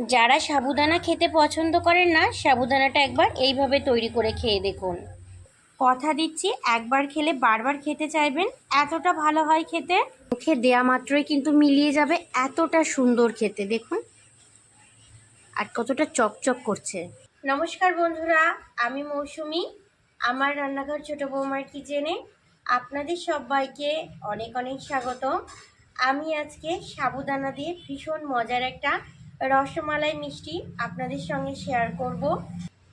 যারা সাবুদানা খেতে পছন্দ করেন না, সাবুদানাটা একবার এইভাবে তৈরি করে খেয়ে দেখুন। কথা দিচ্ছি, একবার খেলে বারবার খেতে চাইবেন, এতটা ভালো হয় খেতে। মুখে দেয়া মাত্রই কিন্তু মিলিয়ে যাবে, এতটা সুন্দর খেতে দেখুন, আর কতটা চকচক করছে। নমস্কার বন্ধুরা, আমি মৌসুমি। আমার রান্নাঘর ছোট বৌমার কিচেনে আপনাদের সবাইকে অনেক অনেক স্বাগত। আমি আজকে সাবুদানা দিয়ে ভীষণ মজার একটা রসমালাই মিষ্টি আপনাদের সঙ্গে শেয়ার করব।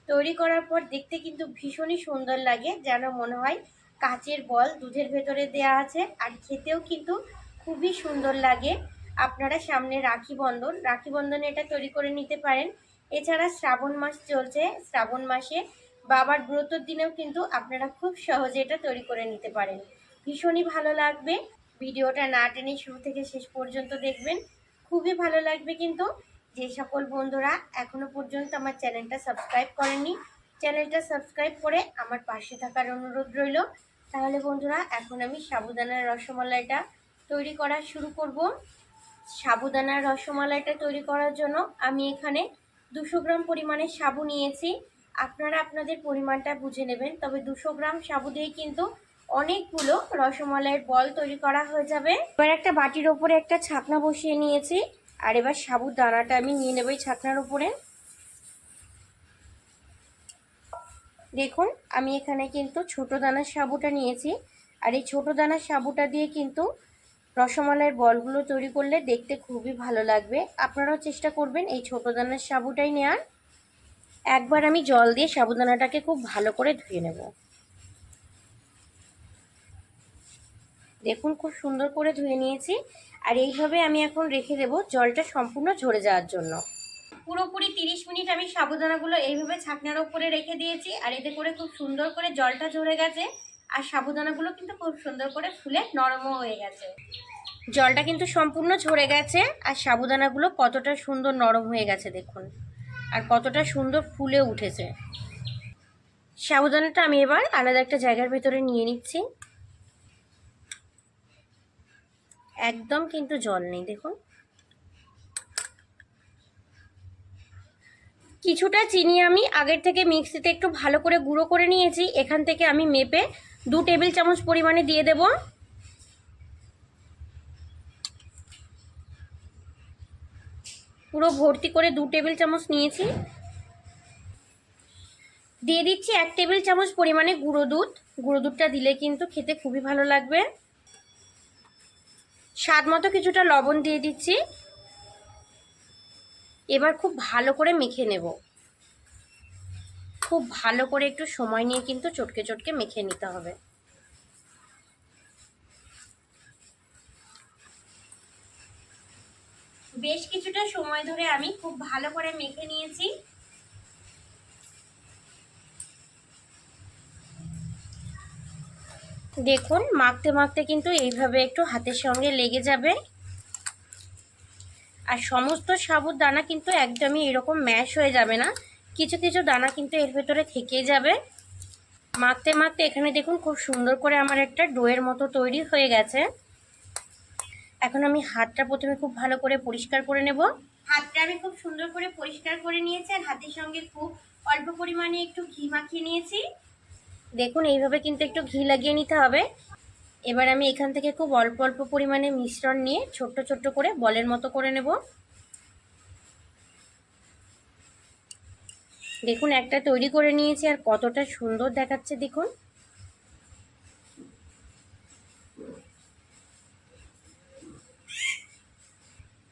তৈরি করার পর দেখতে কিন্তু ভীষণই সুন্দর লাগে, যেন মনে হয় কাচের বল দুধের ভেতরে দেয়া আছে, আর খেতেও কিন্তু খুবই সুন্দর লাগে। আপনারা সামনে রাখি বন্ধনে এটা তৈরি করে নিতে পারেন। এছাড়া শ্রাবণ মাস চলছে, শ্রাবণ মাসে বাবার ব্রতর দিনেও কিন্তু আপনারা খুব সহজে এটা তৈরি করে নিতে পারেন। ভীষণই ভালো লাগবে। ভিডিওটা না টেনে শুরু থেকে শেষ পর্যন্ত দেখবেন, খুবই ভালো লাগবে। কিন্তু যে সকল বন্ধুরা এখনো পর্যন্ত আমার চ্যানেলটা সাবস্ক্রাইব করেননি, চ্যানেলটা সাবস্ক্রাইব করে আমার পাশে থাকার অনুরোধ রইল। তাহলে বন্ধুরা, এখন আমি সাবুদানার রসমালাইটা তৈরি করা শুরু করব। সাবুদানার রসমালাইটা তৈরি করার জন্য আমি এখানে 200 গ্রাম পরিমাণে সাবু নিয়েছি। আপনারা আপনাদের পরিমাণটা বুঝে নেবেন, তবে 200 গ্রাম সাবু দিয়ে কিন্তু অনেকগুলো রসমালাইয়ের বল তৈরি করা হয়ে যাবে। এবার একটা বাটির ওপরে একটা ছাকনা বসিয়ে নিয়েছি, আর এবার সাবুর দানাটা আমি নিয়ে নেব এই ছাকনার উপরে। দেখুন, আমি এখানে কিন্তু ছোট দানার সাবুটা নিয়েছি, আর এই ছোট দানার সাবুটা দিয়ে কিন্তু রসমালাইয়ের বলগুলো তৈরি করলে দেখতে খুবই ভালো লাগবে। আপনারাও চেষ্টা করবেন এই ছোট দানার সাবুটাই নেওয়ার। একবার আমি জল দিয়ে সাবুদানাটাকে খুব ভালো করে ধুয়ে নেব। দেখুন, খুব সুন্দর করে ধুয়ে নিয়েছি, আর এইভাবে আমি এখন রেখে দেব জলটা সম্পূর্ণ ঝরে যাওয়ার জন্য। পুরোপুরি 30 মিনিট আমি সাবুদানাগুলো এইভাবে ছাকনার উপরে রেখে দিয়েছি, আর এতে করে খুব সুন্দর করে জলটা ঝরে গেছে, আর সাবুদানাগুলো কিন্তু খুব সুন্দর করে ফুলে নরমও হয়ে গেছে। জলটা কিন্তু সম্পূর্ণ ঝরে গেছে, আর সাবুদানাগুলো কতটা সুন্দর নরম হয়ে গেছে দেখুন, আর কতটা সুন্দর ফুলে উঠেছে। সাবুদানাটা আমি এবার আলাদা একটা জায়গার ভেতরে নিয়ে নিচ্ছি। একদম কিন্তু জল নেই দেখুন। কিছুটা চিনি আমি আগের থেকে মিক্সিতে একটু ভালো করে গুঁড়ো করে নিয়েছি, এখান থেকে আমি মেপে 2 টেবিল চামচ পরিমাণে দিয়ে দেব। পুরো ভর্তি করে 2 টেবিল চামচ নিয়েছি। দিয়ে দিচ্ছি 1 টেবিল চামচ পরিমাণে গুঁড়ো দুধ। গুঁড়ো দুধটা দিলে কিন্তু খেতে খুবই ভালো লাগবে। স্বাদ মতো কিছুটা লবণ দিয়ে দিচ্ছি। এবার খুব ভালো করে মেখে নেব। খুব ভালো করে একটু সময় নিয়ে কিন্তু চটকে চটকে মেখে নিতে হবে। বেশ কিছুটা সময় ধরে আমি খুব ভালো করে মেখে নিয়েছি। দেখুন, মাখতে মাখতে কিন্তু এইভাবে একটু হাতের সঙ্গে লেগে যাবে, আর সমস্ত সাবুর দানা কিন্তু একদমই এরকম ম্যাশ হয়ে যাবে না, কিছু কিছু দানা কিন্তু এর ভেতরে থেকে যাবে। মাখতে মাখতে এখানে দেখুন খুব সুন্দর করে আমার একটা ডোয়ের মতো তৈরি হয়ে গেছে। এখন আমি হাতটা প্রথমে খুব ভালো করে পরিষ্কার করে নেব। হাতটা আমি খুব সুন্দর করে পরিষ্কার করে নিয়েছি, আর হাতের সঙ্গে খুব অল্প পরিমাণে একটু ঘি মাখিয়ে নিয়েছি। দেখুন, এইভাবে কিন্তু একটু ঘি লাগিয়ে নিতে হবে। এবার আমি এখান থেকে খুব অল্প অল্প পরিমাণে মিশ্রণ নিয়ে ছোট্ট ছোট্ট করে বলের মতো করে নেব। দেখুন, একটা তৈরি করে নিয়েছি, আর কতটা সুন্দর দেখাচ্ছে দেখুন।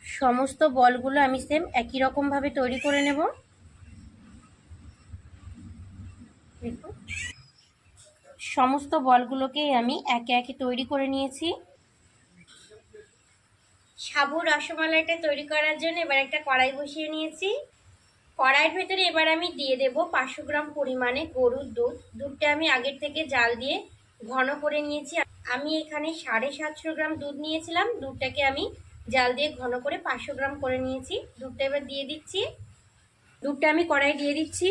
সমস্ত বলগুলো আমি সেম একই রকম ভাবে তৈরি করে নেব। দেখুন, সমস্ত বলগুলোকে আমি একে একে তৈরি করে নিয়েছি। সাবু রসমালাইটা তৈরি করার জন্য এবার একটা কড়াই বসিয়ে নিয়েছি। কড়াইয়ের ভেতরে এবার আমি দিয়ে দেব 500 গ্রাম পরিমাণে গরুর দুধ। দুধটা আমি আগের থেকে জাল দিয়ে ঘন করে নিয়েছি। আমি এখানে 750 গ্রাম দুধ নিয়েছিলাম, দুধটাকে আমি জাল দিয়ে ঘন করে 500 গ্রাম করে নিয়েছি। দুধটা এবার দিয়ে দিচ্ছি। দুধটা আমি কড়াই দিয়ে দিচ্ছি।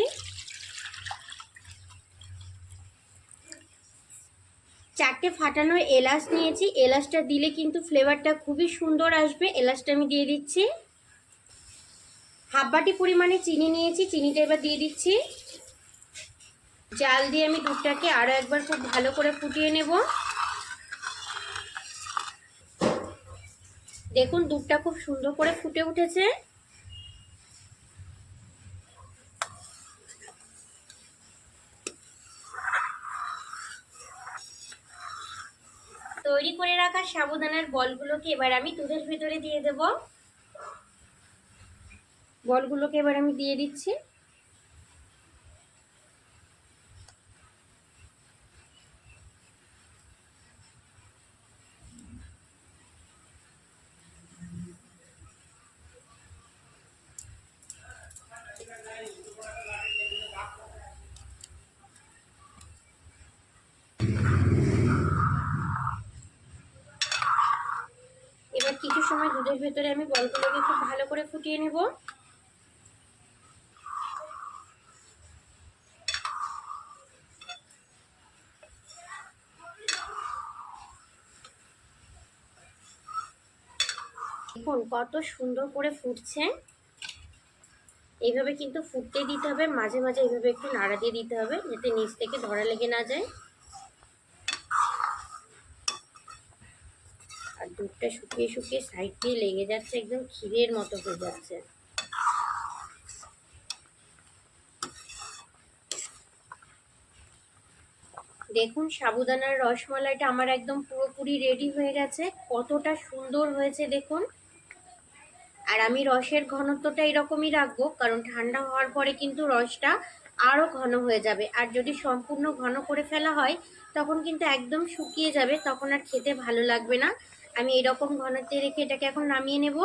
4টে ফাটানো এলাচ নিয়েছি, এলাচটা দিলে কিন্তু ফ্লেভারটা খুবই সুন্দর আসবে। এলাচটা আমি দিয়ে দিচ্ছি। হাফ বাটি পরিমাণে চিনি নিয়েছি, চিনিটা এবার দিয়ে দিচ্ছি। জাল দিয়ে আমি দুধটাকে আরও একবার খুব ভালো করে ফুটিয়ে নেব। দেখুন দুধটা খুব সুন্দর করে ফুটে উঠেছে। তৈরি করে রাখা সাবুদানার বলগুলোকে এবার আমি দুধের ভিতরে দিয়ে দেব। বলগুলোকে এবার আমি দিয়ে দিচ্ছি। এবার কিছু সময় দুধের ভেতরে আমি বলগুলোকে খুব ভালো করে ফুটিয়ে নেব। দেখুন কত সুন্দর করে ফুটছে। এইভাবে কিন্তু ফুটতে দিতে হবে, মাঝে মাঝে এইভাবে একটু নাড়া দিয়ে দিতে হবে যাতে নিচ থেকে ধরা লেগে না যায়। আর দুধটা শুকিয়ে শুকিয়ে সাইড দিয়ে লেগে যাচ্ছে, একদম ক্ষীরের মতো হয়ে যাচ্ছে। দেখুন সাবুদানার রসমালাইটা আমার একদম পুরোপুরি রেডি হয়ে গেছে। কতটা সুন্দর হয়েছে দেখুন। আর আমি রসের ঘনত্বটা এরকমই রাখবো, কারণ ঠান্ডা হওয়ার পরে কিন্তু রসটা আরও ঘন হয়ে যাবে। আর যদি সম্পূর্ণ ঘন করে ফেলা হয় তখন কিন্তু একদম শুকিয়ে যাবে, তখন আর খেতে ভালো লাগবে না। আমি এরকম ঘনত্বে রেখে এটাকে এখন নামিয়ে নেব।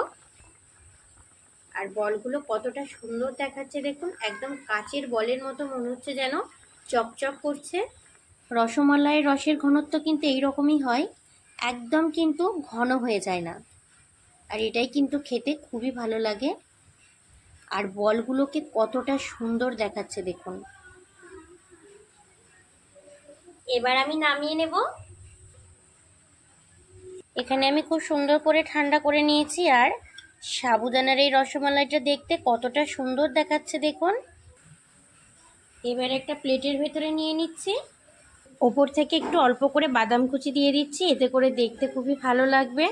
আর বলগুলো কতটা সুন্দর দেখাচ্ছে দেখুন, একদম কাচের বলের মতো মনে হচ্ছে যেন চকচক করছে। রসমালাইয়ের রসের ঘনত্ব কিন্তু এইরকমই হয়, একদম কিন্তু ঘন হয়ে যায় না। আর এটাই কিন্তু খেতে খুবই ভালো লাগে। আর বলগুলোকে কতটা সুন্দর দেখাচ্ছে দেখুন। এবার আমি নামিয়ে নেব। এখানে আমি খুব সুন্দর করে ঠান্ডা করে নিয়েছি। আর সাবুদানার এই রসমালাইটা দেখতে কতটা সুন্দর দেখাচ্ছে দেখুন। এবার একটা প্লেটের ভেতরে নিয়ে নিচ্ছি। ওপর থেকে একটু অল্প করে বাদাম কুচি দিয়ে দিচ্ছি, এতে করে দেখতে খুবই ভালো লাগবে।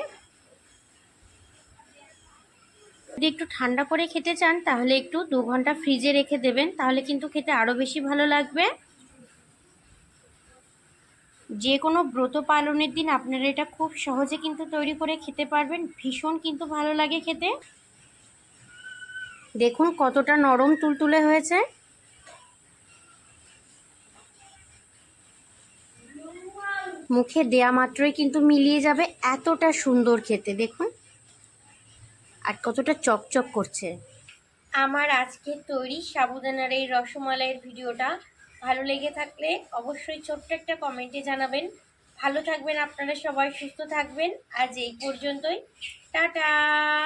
যদি একটু ঠান্ডা করে খেতে চান তাহলে একটু 2 ঘন্টা ফ্রিজে রেখে দেবেন, তাহলে কিন্তু খেতে আরও বেশি ভালো লাগবে। যে কোনো ব্রত পালনের দিন আপনারা এটা খুব সহজে কিন্তু তৈরি করে খেতে পারবেন, ভীষণ কিন্তু ভালো লাগে খেতে। দেখুন কতটা নরম তুলতুলে হয়েছে। মুখে দেয়া মাত্রই কিন্তু মিলিয়ে যাবে, এতটা সুন্দর খেতে দেখুন। আর কতটা চকচক করছে। আমার আজকে তৈরি সাবুদানার এই রসমালাইয়ের ভিডিওটা ভালো লেগে থাকলে অবশ্যই ছোট্ট একটা কমেন্টে জানাবেন। ভালো থাকবেন আপনারা সবাই, সুস্থ থাকবেন। আজ এই পর্যন্তই, টাটা।